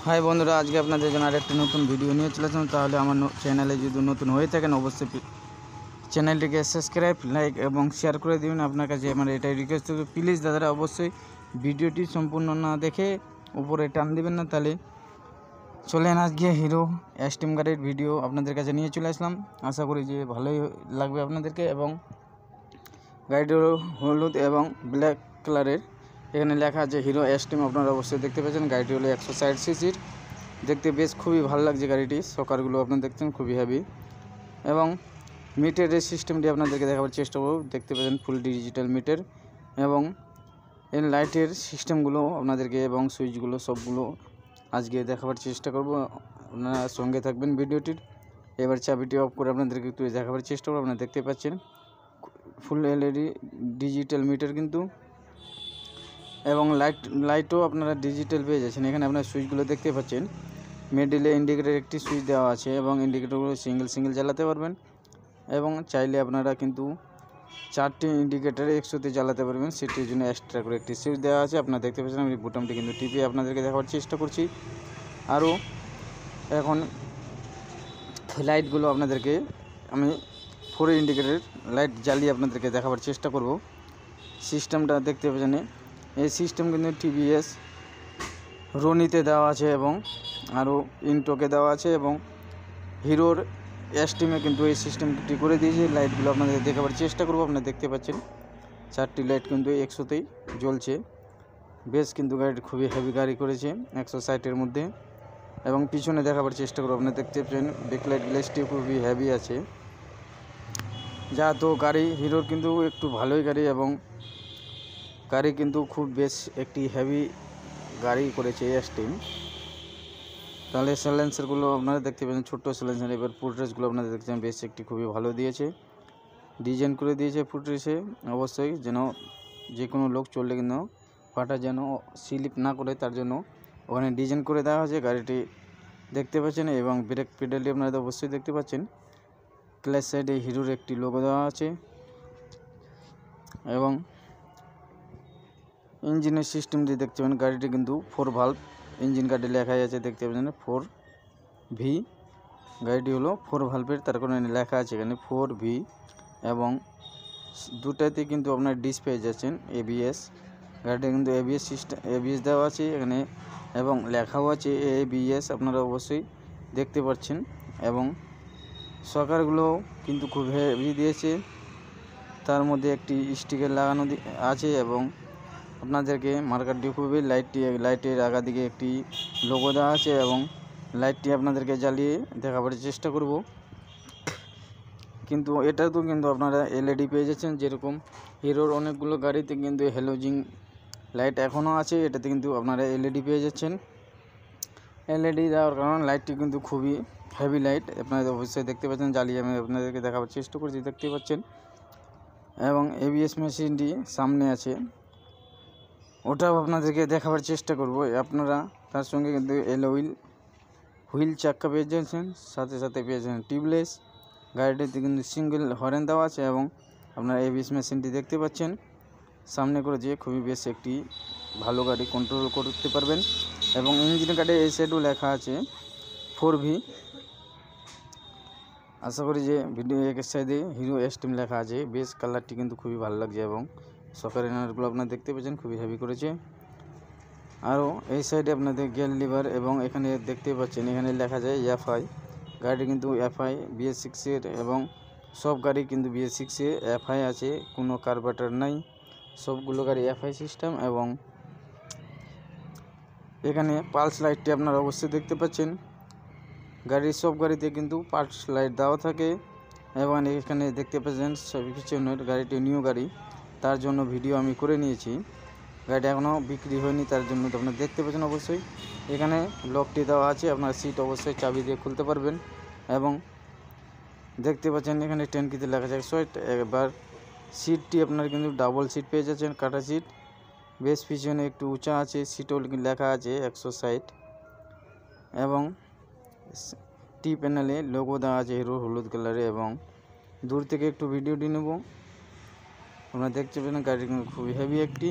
High বন্ধুরা, আজকে আপনাদের জন্য আরেকটি নতুন ভিডিও নিয়ে চলে আসলাম। তাহলে আমার চ্যানেলে যদি নতুন হয়ে থাকেন অবশ্যই চ্যানেলটিকে সাবস্ক্রাইব, লাইক এবং শেয়ার করে দিবেন। আপনার কাছে আমার এটাই রিকোয়েস্ট থাকবে, প্লিজ দাদারা অবশ্যই ভিডিওটি সম্পূর্ণ না দেখে উপরে টান দিবেন না। তাহলে চলেন আজকে হিরো এস্টিম গাড়ির ভিডিও আপনাদের কাছে নিয়ে চলে আসলাম। আশা করি যে ভালোই লাগবে আপনাদেরকে। এবং গাড়িটি হলুদ এবং ব্ল্যাক কালারের, এখানে লেখা আছে হিরো এস্টিম। আপনারা অবশ্যই দেখতে পাচ্ছেন গাড়িটি হলো 160 সিসির। দেখতে বেশ খুবই ভালো লাগছে গাড়িটি। সকারগুলো আপনারা দেখছেন খুবই হেভি। এবং মিটারের সিস্টেমটি আপনাদেরকে দেখাবার চেষ্টা করব। দেখতে পাচ্ছেন ফুল ডিজিটাল মিটার এবং এর লাইটের সিস্টেমগুলো আপনাদেরকে এবং সুইচগুলো সবগুলো আজকে দেখাবার চেষ্টা করব। আপনারা সঙ্গে থাকবেন ভিডিওটির। এবার চাবিটি অফ করে আপনাদেরকে একটু দেখাবার চেষ্টা করব। আপনারা দেখতে পাচ্ছেন ফুল এলইডি ডিজিটাল মিটার কিন্তু, এবং লাইটও আপনারা ডিজিটাল পেয়ে যাচ্ছেন। এখানে আপনার সুইচগুলো দেখতে পাচ্ছেন। মিডলে ইন্ডিকেটর একটি সুইচ দেওয়া আছে এবং ইন্ডিকেটরগুলো সিঙ্গেল জ্বালাতে পারবেন। এবং চাইলে আপনারা কিন্তু 4টি ইন্ডিকেটর একসাথে জ্বালাতে পারবেন। সেটির জন্য এক্সট্রা করে একটি সুইচ দেওয়া আছে। আপনারা দেখতে পাচ্ছেন আমি বুটামটি কিন্তু টিপে আপনাদেরকে দেখাবার চেষ্টা করছি। আরও এখন লাইটগুলো আপনাদেরকে আমি 4 ইন্ডিকেটর লাইট জ্বালিয়ে আপনাদেরকে দেখাবার চেষ্টা করব। সিস্টেমটা দেখতে পাচ্ছেন, এই সিস্টেম কিন্তু টিভিএস রনিতে দেওয়া আছে এবং আরও ইনটোকে দেওয়া আছে এবং হিরোর এস্টিমে কিন্তু এই সিস্টেমটি করে দিয়েছে। লাইটগুলো আপনাদের দেখাবার চেষ্টা করব। আপনারা দেখতে পাচ্ছেন 4টি লাইট কিন্তু একসাথেই জ্বলছে। বেশ কিন্তু গাড়িটি খুবই হেভি গাড়ি করেছে 160-এর মধ্যে। এবং পিছনে দেখাবার চেষ্টা করব। আপনারা দেখতে পাচ্ছেন ব্যাকলাইট গ্লাসটি খুবই হেভি আছে। যা তো গাড়ি হিরোর কিন্তু একটু ভালোই গাড়ি, এবং গাড়ি কিন্তু খুব বেশ একটি হেভি গাড়ি করেছে এস্টিম। তাহলে সাইলেন্সারগুলো আপনারা দেখতে পাচ্ছেন ছোট্ট সাইলেন্সার। এবার ফুটরেসগুলো আপনারা দেখছেন বেশ একটি খুবই ভালো দিয়েছে, ডিজাইন করে দিয়েছে ফুটরেসে। অবশ্যই যেন যে কোনো লোক চললে কিন্তু পাটা যেন স্লিপ না করে তার জন্য ওখানে ডিজাইন করে দেওয়া হয়েছে। গাড়িটি দেখতে পাচ্ছেন এবং ব্রেক পেডালটি আপনারা অবশ্যই দেখতে পাচ্ছেন। ক্লাচ সাইডে হিরোর একটি লোগো দেওয়া আছে এবং ইঞ্জিনের সিস্টেমটি দেখতে পাবেন। গাড়িটি কিন্তু 4 ভালভ ইঞ্জিন গাড়ি লেখাই আছে, দেখতে পাচ্ছেন 4V। গাড়িটি হলো 4 ভালভের, তার কারণে লেখা আছে এখানে 4V। এবং দুটাতে কিন্তু আপনার ডিস পেয়ে যাচ্ছেন ABS। গাড়িটা কিন্তু ABS সিস্টেম ABS দেওয়া আছে এখানে এবং লেখাও আছে ABS, আপনারা অবশ্যই দেখতে পাচ্ছেন। এবং সকারগুলো কিন্তু খুব হেভি দিয়েছে, তার মধ্যে একটি স্টিকার লাগানো আছে এবং আপনাদেরকে মার্কারটি খুবই লাইটের আগা দিকে একটি লোগো দেওয়া আছে এবং লাইটটি আপনাদেরকে জ্বালিয়ে দেখাবার চেষ্টা করব। কিন্তু এটাতেও কিন্তু আপনারা LED পেয়ে যাচ্ছেন। যেরকম হিরোর অনেকগুলো গাড়িতে কিন্তু হ্যালোজিন লাইট এখনও আছে, এটাতে কিন্তু আপনারা LED পেয়ে যাচ্ছেন। LED দেওয়ার কারণে লাইটটি কিন্তু খুবই হেভি লাইট, আপনারা অবশ্যই দেখতে পাচ্ছেন। জ্বালিয়ে আমি আপনাদেরকে দেখাবার চেষ্টা করছি, দেখতে পাচ্ছেন। এবং ABS মেশিনটি সামনে আছে, ওটাও আপনাদেরকে দেখাবার চেষ্টা করব। আপনারা তার সঙ্গে কিন্তু হুইল চাক্কা পেয়ে যাচ্ছেন, সাথে সাথে পেয়েছেন টিউবলেস। গাড়িটিতে কিন্তু সিঙ্গেল হর্ন দেওয়া আছে এবং আপনারা ABS মেশিনটি দেখতে পাচ্ছেন সামনে করে, যে খুবই বেশ একটি ভালো গাড়ি কন্ট্রোল করতে পারবেন। এবং ইঞ্জিন কার্ডে এই সাইডও লেখা আছে 4V। আশা করি যে ভিডিও একের সাইডে হিরো এস্টিম লেখা আছে। বেশ কালারটি কিন্তু খুবই ভালো লাগছে এবং সকার এনারগুলো আপনারা দেখতে পাচ্ছেন খুবই হেভি করেছে। আরও এই সাইডে আপনাদের গিয়ার লিভার এবং এখানে দেখতে পাচ্ছেন এখানে লেখা যায় FI। গাড়িটি কিন্তু FI BS6-এর এবং সব গাড়ি কিন্তু BS6-এ FI আছে, কোনো কার্বারেটর নাই, সবগুলো গাড়ি FI সিস্টেম। এবং এখানে পালস লাইটটি আপনারা অবশ্যই দেখতে পাচ্ছেন। গাড়ির সব গাড়িতে কিন্তু পালস লাইট দেওয়া থাকে। এবং এখানে দেখতে পাচ্ছেন পিছনের গাড়িটি নিউ গাড়ি, তার জন্য ভিডিও আমি করে নিয়েছি। গাড়িটা এখনও বিক্রি হয়নি, তার জন্য তো আপনারা দেখতে পাচ্ছেন। অবশ্যই এখানে লকটি দেওয়া আছে, আপনার সিট অবশ্যই চাবি দিয়ে খুলতে পারবেন। এবং দেখতে পাচ্ছেন এখানে ট্যাঙ্কিতে লেখা আছে 160। এবার সিটটি আপনার কিন্তু ডাবল সিট পেয়ে যাচ্ছেন, কাটা সিট। বেশ পিছনে একটু উঁচা আছে, সিটও লেখা আছে 160। এবং টি প্যানেলে লোগো দেওয়া আছে হিরো হলুদ কালারে। এবং দূর থেকে একটু ভিডিওটি নেব, আপনারা দেখতে পাবেন গাড়ি কিন্তু খুবই হেভি একটি।